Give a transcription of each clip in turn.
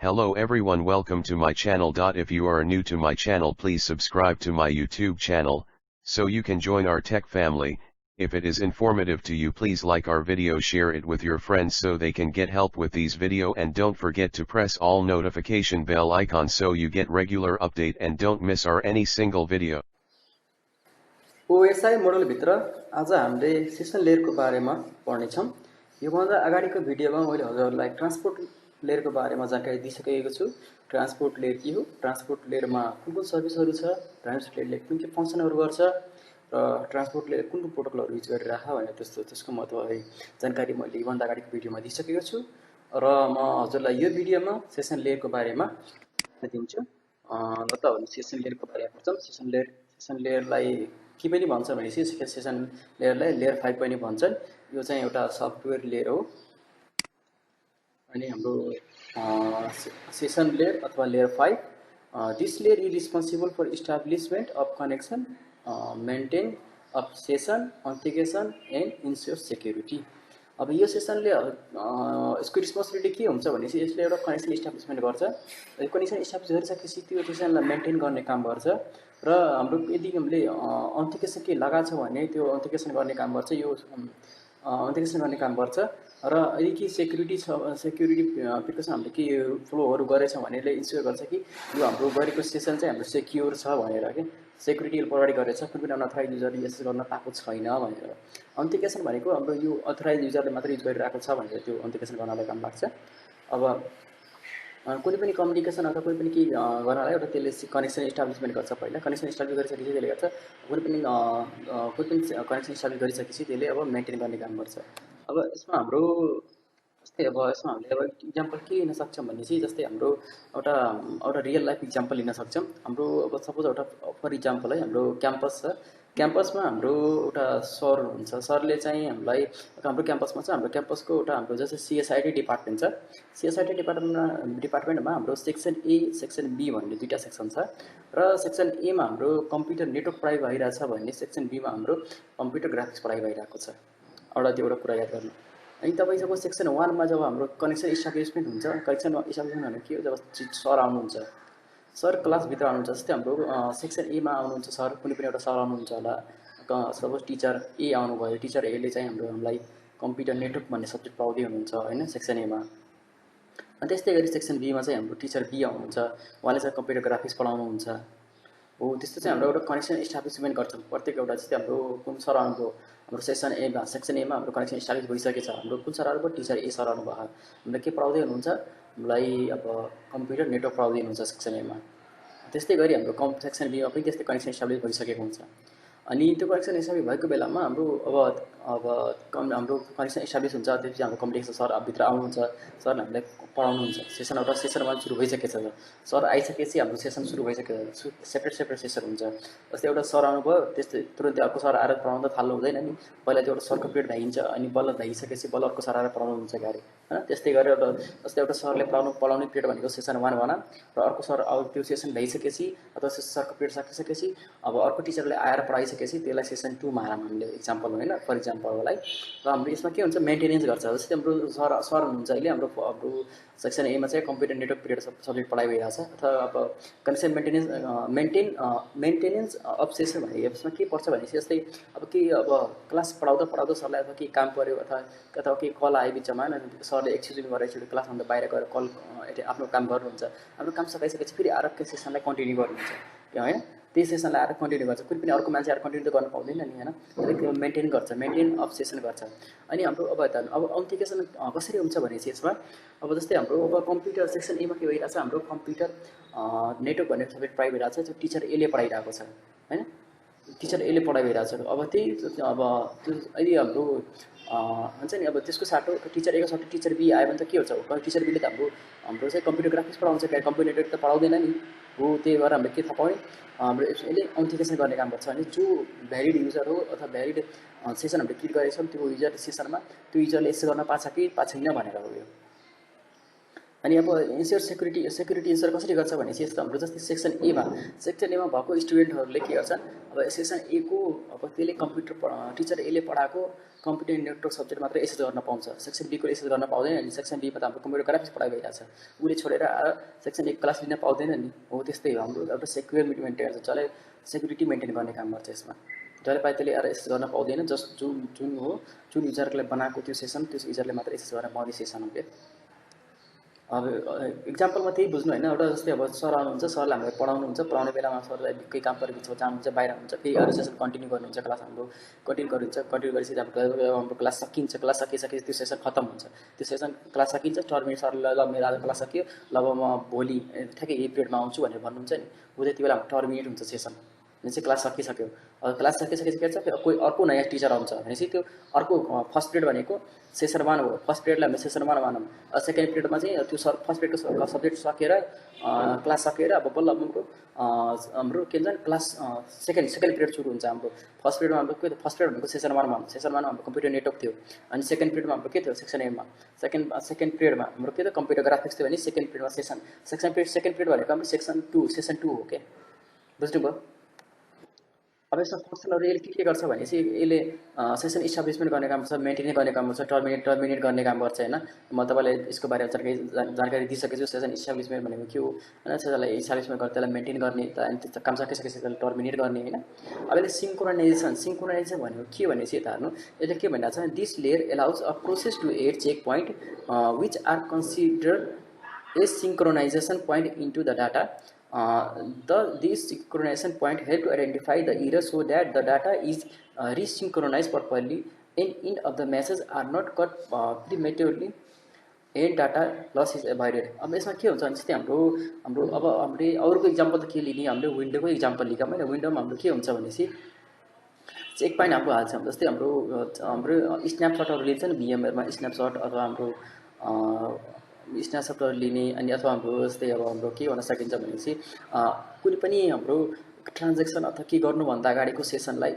Hello everyone, welcome to my channel. If you are new to my channel, please subscribe to my YouTube channel, so you can join our tech family. If it is informative to you, please like our video, share it with your friends so they can get help with these video, and don't forget to press all notification bell icon so you get regular update and don't miss our any single video. OSI model भित्र आज हामीले session लेयरको बारेमा पढ्नेछौँ। योभन्दा अगाडिको भिडियोमा मैले हजुरहरूलाई transport लेयरको बारेमा जानकारी दिइसकेको छु। ट्रान्सपोर्ट लेयर के हो, ट्रान्सपोर्ट लेयरमा कुन सर्भिसहरू छ, ट्रान्सपोर्ट लेयरले कुन के फङ्सनहरू गर्छ र ट्रान्सपोर्ट लेयर कुन प्रोटोकलहरू युज गरिरहेको भनेर त्यसको महत्त्व जानकारी मैले योभन्दा अगाडिको भिडियोमा दिइसकेको छु र म हजुरलाई यो भिडियोमा सेसन लेयरको बारेमा दिन्छु। ल त सेसन लेयरको बारेमा पढ्छौँ। सेसन लेयरलाई के पनि भन्छ भनेपछि सेसन लेयरलाई लेयर 5 पनि भन्छन्। यो चाहिँ एउटा सफ्टवेयर लेयर हो। अनि हाम्रो सेसन लेयर अथवा layer 5, this layer is responsible for establishment of connection, maintain of session, authentication and ensure security. अब यो सेसनले यसको रिस्पोन्सिबिलिटी के हुन्छ भनेपछि यसले एउटा कनेक्सन इस्टाब्लिसमेन्ट गर्छ। कनेक्सन इस्टाब्लिस गरिसकेपछि त्यो सेसनलाई मेन्टेन गर्ने काम गर्छ र हाम्रो यदि हामीले अथेन्टिकेसन के लगाएको छ भने त्यो अथेन्टिकेसन गर्ने काम गर्छ। यो अथेन्टिकेसन गर्ने काम गर्छ र यदि के सेक्युरिटी छ, सेक्युरिटी प्रिकसन हामीले के फ्लोहरू गरेछ भने यसले इन्स्योर गर्छ कि यो हाम्रो गरेको सेसन चाहिँ हाम्रो सेक्युर छ भनेर के सेक्युरिटी प्रोभाइड गरेछ, कुनै पनि अनअथराइज युजरले एक्सेस गर्न पाएको छैन भनेर। अथेन्टिकेसन भनेको हाम्रो यो अथराइज युजरले मात्र युज गरिरहेको छ भनेर त्यो अथेन्टिकेसन गर्नलाई काम लाग्छ। अब कुनै पनि कम्युनिकेसन अथवा कुनै पनि के गर्नलाई एउटा त्यसले कनेक्सन इस्टाब्लिसमेन्ट गर्छ। पहिला कनेक्सन इस्टाब्लिस गरिसकेपछि त्यसले गर्छ कुनै पनि कनेक्सन इस्टाब्लिस गरिसकेपछि त्यसले अब मेन्टेन गर्ने काम गर्छ। अब यसमा हाम्रो जस्तै अब यसमा हामीले अब इक्जाम्पल के लिन सक्छौँ भनेपछि जस्तै हाम्रो एउटा रियल लाइफ इक्जाम्पल लिन सक्छौँ। हाम्रो अब सपोज एउटा फर इक्जाम्पल है, हाम्रो क्याम्पस छ। क्याम्पसमा हाम्रो एउटा सर हुन्छ। सरले चाहिँ हामीलाई हाम्रो क्याम्पसमा चाहिँ हाम्रो क्याम्पसको एउटा हाम्रो जस्तै सिएसआइटी डिपार्टमेन्ट छ। सिएसआइटी डिपार्टमेन्टमा हाम्रो सेक्सन ए, सेक्सन बी भन्ने दुईवटा सेक्सन छ र सेक्सन एमा हाम्रो कम्प्युटर नेटवर्क पढाइ भइरहेछ भने सेक्सन बीमा हाम्रो कम्प्युटर ग्राफिक्स पढाइ भइरहेको छ। त्यो एउटा कुरा याद गर्नु। अनि तपाईँको सेक्सन 1 मा जब हाम्रो कनेक्सन इस्टाब्लिसमेन्ट हुन्छ, कनेक्सन इस्टाब्लिसमेन्ट भनेको के हो, जब सर आउनुहुन्छ, सर क्लासभित्र आउनुहुन्छ। जस्तै हाम्रो सेक्सन एमा आउनुहुन्छ सर, कुनै पनि एउटा सर आउनुहुन्छ होला, सपोज टिचर ए आउनुभयो। टिचर एले चाहिँ हामीलाई कम्प्युटर नेटवर्क भन्ने सब्जेक्ट पढाउँदै हुनुहुन्छ होइन सेक्सन एमा। अनि त्यस्तै गरी सेक्सन बीमा चाहिँ हाम्रो टिचर बी आउनुहुन्छ, उहाँले चाहिँ कम्प्युटर ग्राफिक्स पढाउनुहुन्छ हो। त्यस्तो चाहिँ हाम्रो एउटा कनेक्सन इस्टाब्लिसमेन्ट गर्छौँ प्रत्येक एउटा। जस्तै हाम्रो कुन सर आउनुभयो, हाम्रो सेक्सन एमा हाम्रो कनेक्सन इस्टाब्लिस भइसकेको छ। हाम्रो कुन सर आउनुभयो, टिचर ए सर आउनुभयो। हामीलाई के पढाउँदै हुनुहुन्छ, हामीलाई अब कम्प्युटर नेटवर्क पढाउँदै हुनुहुन्छ सेक्सन एमा। त्यस्तै गरी हाम्रो सेक्सन बीमा पनि त्यस्तै कनेक्सन इस्टाब्लिस भइसकेको हुन्छ। अनि त्यो कनेक्सन इस्टाब्लिस भएको बेलामा हाम्रो हाम्रो कनेक्सन इस्टाब्लिस हुन्छ। त्यसपछि हाम्रो कम्युनिकेसन सर भित्र आउनुहुन्छ, सर हामीलाई पढाउनुहुन्छ। सेसन 1 सुरु भइसकेको छ। सर आइसकेपछि हाम्रो सेसन सुरु भइसकेको छ। सेपरेट सेसन हुन्छ। जस्तै एउटा सर आउनुभयो, त्यस्तै तुरन्तै अर्को सर आएर पढाउन थाल्नु हुँदैन नि। पहिला त्यो एउटा सरको पिरियड भइन्छ, अनि बल्ल भइसकेपछि बल्ल अर्को सर आएर पढाउनु हुन्छ गाडी होइन। त्यस्तै गरेर जस्तै एउटा सरले पढाउने पिरियड भनेको सेसन 1 भन र अर्को सर त्यो सेसन भइसकेपछि अथवा सरको पिरियड सकिसकेपछि अब अर्को टिचरले आएर पढाइसकेपछि त्यसलाई सेसन 2 मा हालौँ हामीले इक्जाम्पल होइन, फर इक्जाम्पललाई। र हाम्रो यसमा के हुन्छ, मेन्टेनेन्स गर्छ। जस्तै हाम्रो सर हुनुहुन्छ अहिले हाम्रो सेक्सन एमा चाहिँ कम्प्युटर नेटवर्क पिरियड सब्जेक्ट पढाइ भइरहेछ अथवा अब कनेक्सन मेन्टेनेन्स अफ सेसन भने यसमा के पर्छ भनेपछि जस्तै अब क्लास पढाउँदा सरलाई अथवा के काम पऱ्यो अथवा के कल आयो बिचमा होइन, सरले एक्सक्युज गरेपछि क्लासभन्दा बाहिर गएर कल आफ्नो काम गर्नुहुन्छ। हाम्रो काम सकाइसकेपछि फेरि आएर त्यो सेसनलाई कन्टिन्यू गर्नुहुन्छ होइन। त्यही सेसनलाई आएर कन्टिन्यू गर्छ। कुनै पनि अर्को मान्छे आएर कन्टिन्यू त गर्न पाउँदैन नि होइन। त्यसले मेन्टेन गर्छ, मेन्टेन अफ सेसन गर्छ। अनि हाम्रो अब अथेन्टिकेसन कसरी हुन्छ भनेपछि यसमा अब जस्तै हाम्रो अब कम्प्युटर सेक्सन एमा के भइरहेछ, हाम्रो कम्प्युटर नेटवर्क भन्ने सब्जेक्ट पढाइ भइरहेछ। त्यो टिचर एले पढाइरहेको छ होइन, टिचर एले पढाइ भइरहेछ। अब त्यही अब त्यो यदि हाम्रो हुन्छ नि, अब त्यसको साटो टिचर एको साटो टिचर बी आयो भने त के हुन्छ, टिचर बीले त हाम्रो चाहिँ कम्प्युटर ग्राफिक्स पढाउँछ, कम्प्युटर नेटवर्क त पढाउँदैन नि हो। त्यही भएर हामीले के थाहा पाउने, हाम्रो यसले अथेन्टिकेसन गर्ने काम गर्छ। अनि जो भ्यालिड युजर हो अथवा भ्यालिड सेसन हामीले क्लिक गरेछौँ त्यो युजर सेसनमा, त्यो युजरले एक्सेस गर्न पाएको छ कि पाएको छैन भनेर हो यो। अनि अब इन्स्योर सेक्युरिटी इन्स्योर कसरी गर्छ भनेपछि यस्तो हाम्रो जस्तै सेक्सन एमा भएको स्टुडेन्टहरूले के गर्छन् अब सेक्सन ए को अब त्यसले कम्प्युटर टिचर एले पढाएको कम्प्युटर नेटवर्क सब्जेक्ट मात्र एसेस गर्न पाउँछ सेक्सन बी को एसेस गर्न पाउँदैन अनि सेक्सन बी मा त हाम्रो कम्प्युटर ग्राफिक्स पढाइ भइरहेछ उसले छोडेर सेक्सन ए क्लास लिन पाउँदैन नि हो त्यस्तै हो हाम्रो एउटा सेक्युरिटी मेन्टेन गर्छ जसले सेक्युरिटी मेन्टेन गर्ने काम गर्छ यसमा जसले पाए त्यसले एसेस गर्न पाउँदैन जस्ट जुन युजरले बनाएको त्यो सेसन त्यो युजरले मात्र एसेस गर्न पाउने सेसन हो के अब इक्जाम्पलमा त्यही बुझ्नु हैन एउटा जस्तै अब सर आउनुहुन्छ सरले हामीलाई पढाउने बेलामा सरलाई केही काम परेको छ जानुहुन्छ बाहिर हुन्छ फेरि अरू सेसन कन्टिन्यू गर्नुहुन्छ क्लास हाम्रो कन्टिन्यू गरेपछि हाम्रो क्लास सकिसकेपछि त्यो सेसन खत्म हुन्छ त्यो सेसन क्लास सकिन्छ टर्मिनेट सरले ल मेरो आज क्लास सकियो ल अब म भोलि ठ्याक्कै यही पिरियडमा आउँछु भनेर भन्नुहुन्छ नि उ त्यति बेला टर्मिनेट हुन्छ सेसन भनेपछि क्लास सकिसक्यो अब क्लास सकिसकेपछि के हुन्छ कोही अर्को नयाँ टिचर आउँछ भनेपछि त्यो अर्को फर्स्ट पिरियड भनेको सेसन 1 हो फर्स्ट पिरियडलाई हामीले सेसन 1 मानौँ सेकेन्ड पिरियडमा चाहिँ त्यो फर्स्ट पिरियडको सब्जेक्ट सकेर क्लास सकेर अब बल्ल हाम्रो के भन्छ क्लास सेकेन्ड पिरियड सुरु हुन्छ हाम्रो फर्स्ट पिरियडमा हाम्रो के फर्स्ट पिरियड भनेको सेसन 1 मा सेसन 1 मा हाम्रो कम्प्युटर नेटवर्क थियो अनि सेकेन्ड पिरियडमा हाम्रो के थियो सेक्सन एमा सेकेन्ड पिरियडमा हाम्रो के थियो कम्प्युटर ग्राफिक्स थियो भने सेकेन्ड पिरियडमा सेकेन्ड पिरियड भनेको हाम्रो सेसन 2 हो के बुझ्नुभयो अब यसमा फङ्सनहरु यसले के गर्छ भनेपछि यसले सेसन इस्टाब्लिशमेन्ट गर्ने काम गर्छ मेन्टेन गर्ने काम गर्छ टर्मिनेट गर्ने काम गर्छ हैन म तपाईलाई यसको बारेमा जानकारी दिइसकेछु सेसन इस्टाब्लिशमेन्ट भनेको के हो हैन त्यसलाई इस्टाब्लिशमेन्ट गर्ने त्यसलाई मेन्टेन गर्ने अनि त्यो काम सकिसकेपछि त्यसलाई टर्मिनेट गर्ने हैन अब यसले सिन्क्रोनाइजेसन भनेको के भनेपछि यता हेर्नु यसले के भनिरहेको छ this layer allows a process to add check point which are considered a synchronization point into the data this synchronization point help to identify the error so that the data is resynchronized properly and end of the message are not cut prematurely and data loss is avoided. अब यसमा के हुन्छ भने जस्तै हाम्रो अब हामीले अरूको इक्जाम्पल त के लिने हामीले विन्डोको इक्जाम्पल लियौँ हैन विन्डोमा हाम्रो के हुन्छ भनेपछि चेक पोइन्ट हाम्रो हाल्छ जस्तै हाम्रो स्न्यापसटहरु लिन्छ नि VMware मा स्न्यापसट अथवा हाम्रो स्न्यापसटहरु लिने अनि अथवा हाम्रो जस्तै अब हाम्रो के भन्न सकिन्छ भनेपछि कुनै पनि हाम्रो ट्रान्ज्याक्सन अथवा के गर्नु भन्दा अगाडिको सेसनलाई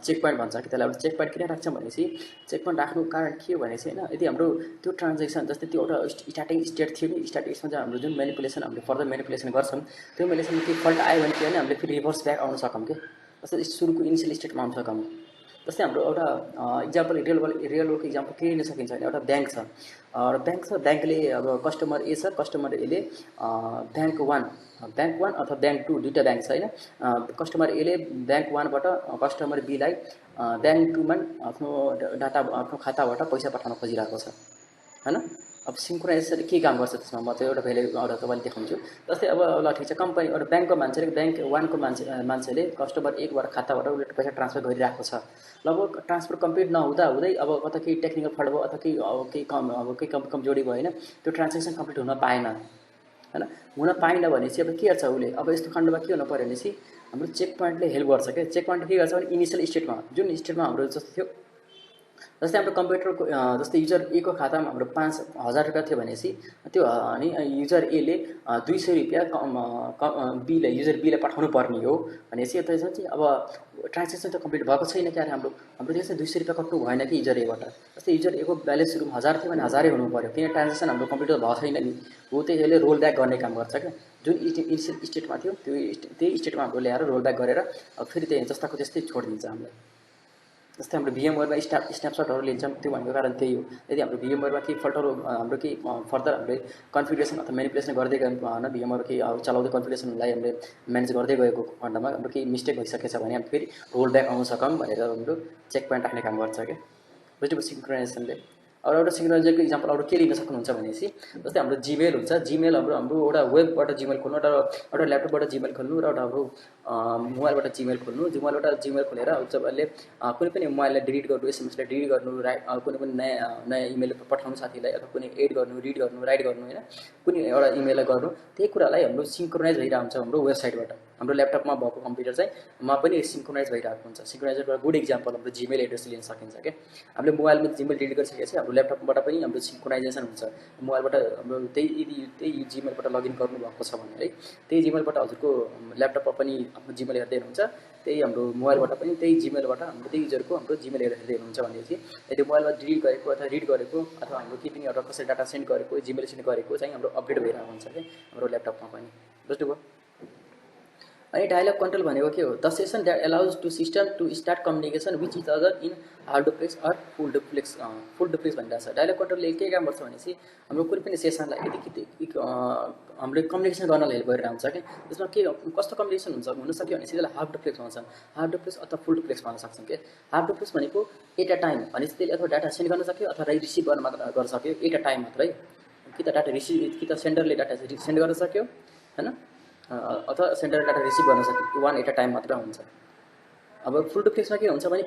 चेक पोइन्ट भन्छ कि त्यसलाई चेक पोइन्ट किन राख्छ भनेपछि चेक पोइन्ट राख्नुको कारण के हो भनेपछि हैन यदि हाम्रो त्यो ट्रान्ज्याक्सन जस्तै त्यो एउटा स्टार्टिङ स्टेट थियो नि स्टार्टिङमा चाहिँ हाम्रो जुन म्यानिपुलेसन हामीले फर्दर म्यानिपुलेसन गर्छौं त्यो म्यानिपुलेसनमा के फल्ट आयो भने के भने हामीले फेरि रिभर्स ब्याक आउन सकौं के जस्तै सुरुको इनिशियल स्टेटमा आउन सकौं जस्तै हाम्रो एउटा इक्जाम्पल रियल वर्ल्डको इक्जाम्पल के लिन सकिन्छ भने एउटा ब्याङ्क छ ब्याङ्कले अब कस्टमर ए छ कस्टमर एले ब्याङ्क 1 अथवा ब्याङ्क 2 दुईटा ब्याङ्क छ हैन कस्टमर एले ब्याङ्क 1 बाट कस्टमर बी लाई ब्याङ्क 2 मा आफ्नो डाटा आफ्नो खाताबाट पैसा पठाउन खोजिरहेको छ हैन अब सिन्क्रोनाइजेसन के काम गर्छ त्यसमा म चाहिँ एउटा भ्यालु एउटा तपाईलाई देखाउँछु जस्तै अब ल ठीक छ कम्पनी एउटा ब्याङ्कको मान्छेले ब्याङ्क 1 को मान्छेले कस्टमर 1 बाट खाताबाट उसले पैसा ट्रान्सफर गरिरहेको छ ल अब ट्रान्सफर कम्प्लिट नहुँदा अब कता केही टेक्निकल फल्ट भयो अथवा केही कमजोरी भयो हैन त्यो ट्रान्ज्याक्सन कम्प्लिट हुन पाएन हैन हुन पाएन भनेपछि अब के गर्छ उले अब यस्तो खण्डमा के हुन पर्यो भनेपछि हाम्रो चेक पोइन्टले हेल्प गर्छ के चेक पोइन्ट के गर्छ भने इनिशियल स्टेटमा जुन स्टेटमा हाम्रो जस्तो थियो जस्तै हाम्रो कम्प्युटरको जस्तै युजर ए को खातामा हाम्रो 5000 रुपैयाँ थियो भनेपछि त्यो अनि युजर ए ले 200 रुपैयाँ बी ले युजर बी ले पठाउनु पर्ने हो भनेपछि यता चाहिँ अब ट्रान्ज्याक्सन त कम्प्लिट भएको छैन के हाम्रो त्यसै 200 रुपैयाँ कट्नु भएन कि युजर ए बाट जस्तै युजर ए को ब्यालेन्स सुरुमा 1000 थियो भने 1000 हुनु पर्यो किन ट्रान्ज्याक्सन हाम्रो कम्प्लिट भएको छैन नि हो त्यसले रोल ब्याक गर्ने काम गर्छ के जुन इनिशियल स्टेटमा थियो त्यही स्टेटमा हाम्रो ल्याएर रोल ब्याक गरेर अब फेरि त्यही जस्ताको त्यस्तै छोड्दिन्छ हामीलाई जस्तै हाम्रो VMware मा स्न्यापसटहरु लिन्छौं त्यो भनेको कारण त्यही हो यदि हाम्रो VMware मा के फल्टहरु हाम्रो के फर्दर हामीले कन्फिगरेसन अथवा म्यानिपुलेसन गर्दै गयौं हैन VMware के चलाउँदै कन्फिगरेसनलाई हामीले म्यानेज गर्दै गएको खण्डमा हाम्रो के मिस्टेक भइसकेछ भने हामी फेरि रोल ब्याक आउन सकौं भनेर हाम्रो चेक पोइन्ट राख्ने काम गर्छ के बुझ्नुभयो सिन्क्रोनाइजेसनले अब एउटा सिन्क्रोनाइजेसनको इक्जाम्पल अरु के लिन सक्नुहुन्छ भनेपछि जस्तै हाम्रो जीमेल हुन्छ जीमेल हाम्रो एउटा वेबबाट जीमेल खोल्नु एउटा ल्यापटपबाट जीमेल खोल्नु र एउटा हाम्रो मोबाइलबाट जीमेल खोल्नु मोबाइलबाट जीमेल खोलेर तपाईले कुनै पनि मोबाइललाई डिलिट गर्नु एसएमएसलाई डिलिट गर्नु कुनै पनि नयाँ इमेल पठाउनु साथीलाई अथवा कुनै एड गर्नु रिड गर्नु राइट गर्नु हैन कुनै एउटा इमेललाई गर्नु त्यही कुरालाई हाम्रो सिन्क्रोनाइज भइरा हुन्छ हाम्रो वेबसाइटबाट हाम्रो ल्यापटपमा भएको कम्प्युटर चाहिँ मा पनि सिन्क्रोनाइज भइरहेको हुन्छ। सिन्क्रोनाइजरको गुड इक्जाम्पल हाम्रो जिमेल एड्रेस लिन सकिन्छ के। हामीले मोबाइलमा जिमेल डिलिट गरिसकेपछि हाम्रो ल्यापटपबाट पनि हाम्रो सिन्क्रोनाइजेसन हुन्छ। मोबाइलबाट हाम्रो त्यही जिमेलबाट लगइन गर्नुभएको छ भने है त्यही जिमेलबाट हजुरको ल्यापटपमा पनि आफ्नो जिमेल हेर्दै हुनुहुन्छ, त्यही हाम्रो मोबाइलबाट पनि त्यही जिमेलबाट हाम्रो त्यही युजरको हाम्रो जिमेल हेर्दै हुनुहुन्छ भनेपछि यदि मोबाइलमा डिलिट गरेको अथवा रिड गरेको अथवा हाम्रो केही पनि एउटा कसै डाटा सेन्ड गरेको जिमेल सेन्ड गरेको चाहिँ हाम्रो अपडेट भइरहेको हुन्छ क्या हाम्रो ल्यापटपमा पनि। बुझ्नुभयो? अनि डायलग कन्ट्रोल भनेको के हो? The session that allows to system to start communication which is other in half-duplex or full-duplex full-duplex भनिरहेको छ। डायलग कन्ट्रोलले के काम गर्छ भनेपछि हाम्रो कुनै पनि सेसनलाई यदि हामीले कम्युनिकेसन गर्नलाई हेल्प गरिरहेको हुन्छ कि त्यसमा के कस्तो कम्युनिकेसन हुनसक्यो भनेपछि त्यसलाई half-duplex भन्छ। half-duplex अथवा full-duplex भन्न सक्छौँ कि। half-duplex भनेको एट अ टाइम भनेपछि त्यसले अथवा डाटा सेन्ड गर्न सक्यो अथवा रिसिभ गर्न मात्र गर्न सक्यो एट अ टाइम मात्रै। कि त डाटा रिसिभ कि त सेन्डरले डाटा सेन्ड गर्न सक्यो हैन अथवा सेन्डरले डाटा रिसिभ गर्न सक्यो, वान एट अ टाइम मात्र हुन्छ। अब फुल-डुप्लेक्समा के हुन्छ भने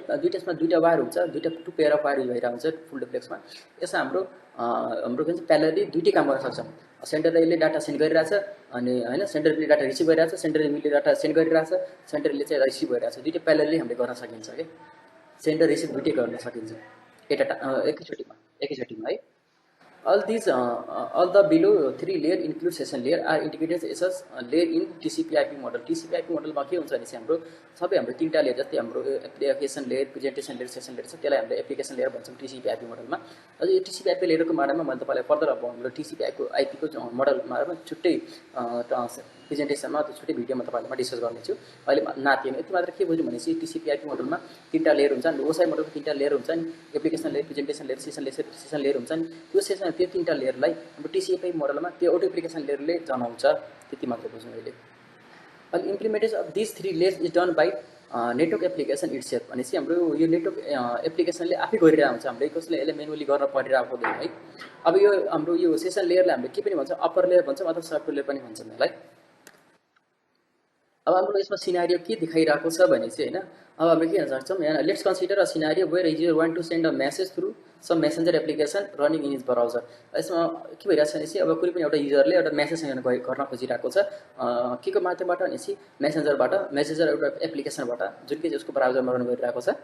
दुईटा वायर हुन्छ, two pair of wire use भइरहेको हुन्छ फुल-डुप्लेक्समा। यसमा हाम्रो के भन्छ प्यारेलली दुईटै काम गर्न सक्छ। सेन्डरले डाटा सेन्ड गरिरहेछ अनि हैन सेन्डरले डाटा रिसिभ गरिरहेछ, सेन्डरले डाटा सेन्ड गरिरहेछ, सेन्डरले चाहिँ रिसिभ गरिरहेछ। दुईटै प्यारेलली हामीले गर्न सकिन्छ के। सेन्डर रिसिभ दुईटै गर्न सकिन्छ एकैचोटिमा है। All the below three layer include session layer are integrated as a layer in TCP/IP model. TCP/IP model मा के हुन्छ भने चाहिँ हाम्रो सबै हाम्रो तीनटा लेयर जस्तै हाम्रो application layer, presentation layer, session layer छ, त्यसलाई हामीले एप्लिकेसन लेयर भन्छौँ TCP/IP मोडलमा। अझ यो TCP/IP लेयरको बारेमा मैले तपाईलाई फर्दर अब हाम्रो TCP/IP को मोडलमा छुट्टै प्रेजेन्टेसनमा छुट्टै भिडियोमा तपाईहरुमा डिस्कस गर्नेछु। अहिले नातिएन यति मात्र के बुझ्नु भनेपछि TCP/IP मोडलमा तीनटा लेयर हुन्छ। OSI मोडलको तीनटा लेयर हुन्छ नि, application layer, presentation layer, session layer हुन्छ नि। त्यो तीनटा लेयरलाई हाम्रो TCP/IP मोडलमा त्यो एउटा एप्लिकेसन लेयरले जनाउँछ। त्यति मात्र बुझ्नु अहिले। अनि implementation of this three layers is done by network application itself भनेपछि हाम्रो यो नेटवर्क एप्लिकेसनले आफै गरिरहेको हुन्छ। हामीले कसले यसले म्यानुअली गर्न परिरहेको हुँदैन है। अब यो हाम्रो यो सेसन लेयरलाई हामीले के पनि भन्छ अप्पर लेयर भन्छौँ अथवा सफ्ट लेयर पनि भन्छौँ यसलाई। अब हाम्रो यसमा सिनारियो के देखाइरहेको छ भने चाहिँ हैन अब हामीले के भन्न सक्छौँ यहाँ let's consider a scenario where user want to send a message through some messenger application running in his browser. यसमा के भइरहेछ भनेपछि अब कुनै पनि एउटा युजरले एउटा मेसेज गर्न खोजिरहेको छ के को माध्यमबाट भनेपछि मेसेन्जर एउटा एप्लिकेसनबाट जुन कि उसको ब्राउजरमा रन गरिरहेको छ।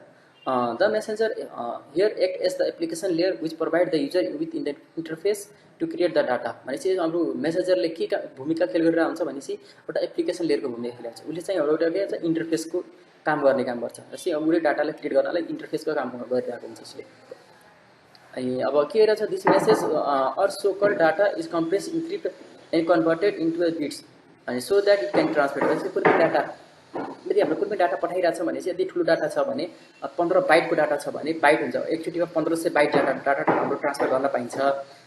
The messenger here act as the application layer which provide the user with in the interface to create the data। भनेपछि हाम्रो मेसेन्जरले के भूमिका खेल गरिरहेको हुन्छ भनेपछि एउटा एप्लिकेसन लेयरको भूमिका खेलिरहेको छ। उसले चाहिँ एउटा के छ इन्टरफेसको काम गर्ने काम गर्छ। जस्तै अब उसले डाटालाई क्रिएट गर्नलाई इन्टरफेसको काम गरिरहेको हुन्छ उसले। अनि अब के रहेछ this message or so called data is compressed, encrypted and converted into a bits and so that it can transmit। भनेपछि कुनै डाटा यदि हाम्रो कुनै डाटा पठाइरहेछ भने चाहिँ यदि ठुलो डाटा छ भने 15 बाइटको डाटा छ भने बाइट हुन्छ एकचोटिमा 1500 बाइट डाटा हाम्रो ट्रान्सफर गर्न पाइन्छ।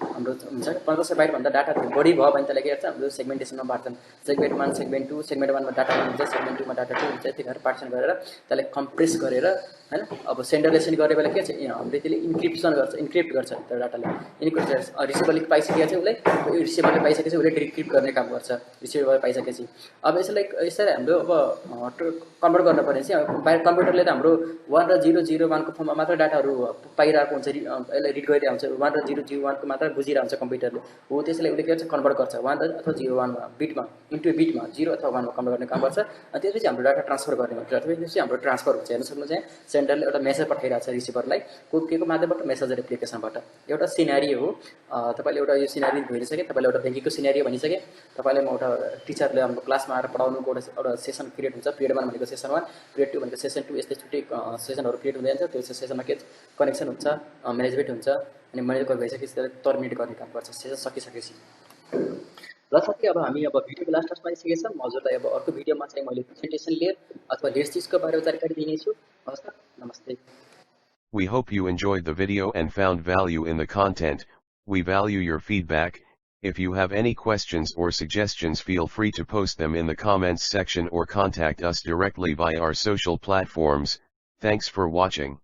हाम्रो हुन्छ 1500 बाइट भन्दा डाटा बढी भयो भने त्यसलाई के गर्छ हाम्रो सेगमेन्टेसनमा बाँड्छन्। सेगमेन्ट 1 सेगमेन्ट 2 सेगमेन्ट 1 मा डाटा 1 हुन्छ, सेगमेन्ट 2 मा डाटा 2 हुन्छ। त्यतिखेर पार्टिसन गरेर त्यसलाई कम्प्रेस गरेर हैन अब सेन्डरले सेन्ड गर्ने बेला के छ हामीले त्यसले इन्क्रिप्ट गर्छ त्यो डाटालाई। इन्क्रिप्ट रिसिभरले पाइसकेपछि उसलाई रिसिभरले पाइसकेपछि उसले डिक्रिप्ट गर्ने काम गर्छ। रिसिभरले पाइसकेपछि अब यसलाई हाम्रो अब कन्भर्ट गर्न पर्ने चाहिँ बाहिर कम्प्युटरले त हाम्रो 1 र 001 को फर्ममा मात्र डाटाहरू पाइरहेको हुन्छ, यसलाई रिड गरिरहेको हुन्छ। 1 र 001 को मात्र बुझिरहेको हुन्छ कम्प्युटरले। हो त्यसलाई उसले के गर्छ कन्भर्ट गर्छ 1 अथवा 01 मा बिटमा इन्टु बिटमा 0 अथवा 1 मा कन्भर्ट गर्ने काम गर्छ। अनि त्यसपछि हाम्रो डाटा ट्रान्सफर गर्ने हुन्छ। त्यसपछि हाम्रो ट्रान्सफर हुन्छ। हेर्न सक्नुहुन्छ यहाँ सेन्डरले एउटा मेसेज पठाइरहेको छ रिसिभरलाई के को माध्यमबाट मेसेन्जर एप्लिकेसनबाट। एउटा सिनारियो हो। तपाईले एउटा यो सिनारियो भनिसके, तपाईले एउटा ब्याङ्किङको सिनारियो भनिसके, तपाईलाई म एउटा टिचरले हाम्रो क्लासमा आएर पढाउनुको एउटा सेसन क्रिएट हुन्छ। पिरियड 1 भनेको सेसन 1, पिरियड 2 भनेको सेसन 2, यस्तै छुट्टै सेसनहरू क्रिएट हुँदै जान्छ। त्यो सेसनमा के कनेक्सन हुन्छ, म्यानेजमेन्ट हुन्छ अनि म्यानेजमेन्ट भइसकेपछि त्यसलाई टर्मिनेट गर्ने काम गर्छ सेसन सकिसकेपछि। ल साथै अब हामी अब भिडियोको लास्ट स्टेजमा आइसकेका छौँ। हजुरलाई अब अर्को भिडियोमा चाहिँ मैले प्रेजेन्टेसन लेयर अथवा लेयर्सको बारेमा जानकारी दिनेछु। हस् त, नमस्ते। We hope you enjoyed the video and found value in the content. We value your feedback. If you have any questions or suggestions, feel free to post them in the comments section or contact us directly via our social platforms. Thanks for watching.